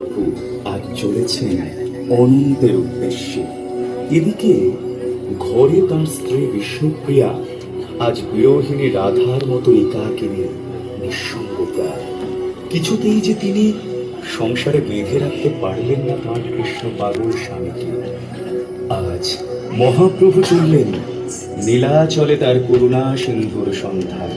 প্রভু আজ চলেছেন অনন্তের উদ্দেশ্যে। এদিকে ঘরে তার স্ত্রী বিষ্ণুপ্রিয়া আজ বিরোহিণী রাধার মতো একাকিনী নিঃসঙ্গ প্রায়। কিছুতেই যে তিনি সংসারে বেঁধে রাখতে পারলেন না তাঁর কৃষ্ণ পাগল স্বামীকে। আজ মহাপ্রভু চললেন নীলাচলে তার করুণা সিন্ধুর সন্ধান।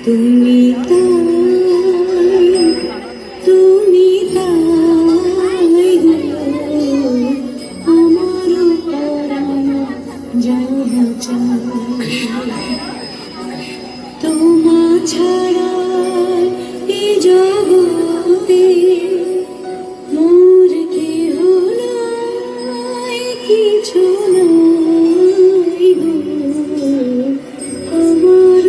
তুমি তুমি আমার তোমা ছাড়া এ জগতে মোর কেহ নাই, কিছু নাই গো আমার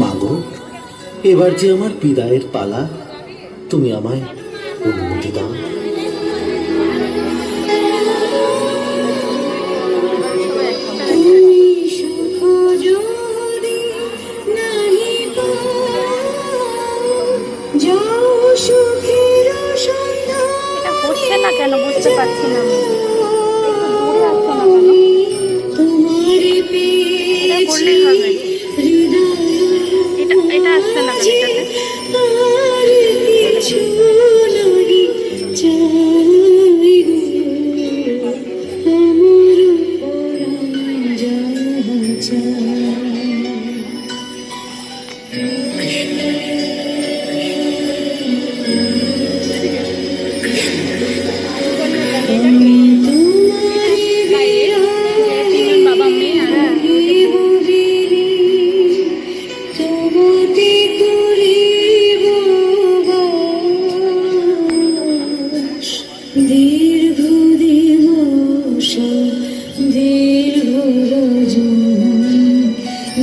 মাগো, এবার যে আমার বিদায়ের পালা, তুমি আমায় অনুমতি দাও। এটা হচ্ছে না কেন বুঝতে পারছি না আমি। এটা করলেই হবে। এটা আসছে না কেন বাবা মেয়ে দীর্ঘ দিবস দীর্ঘ রজন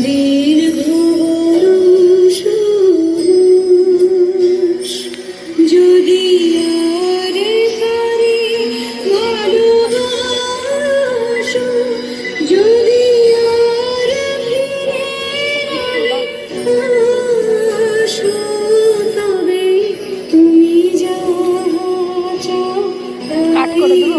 দীর্ঘ বরষ যদি আর পারি ভালোবাস, যদি আর ফিরে আসো, তবে তুমি যা চাও কাট করে দেবো।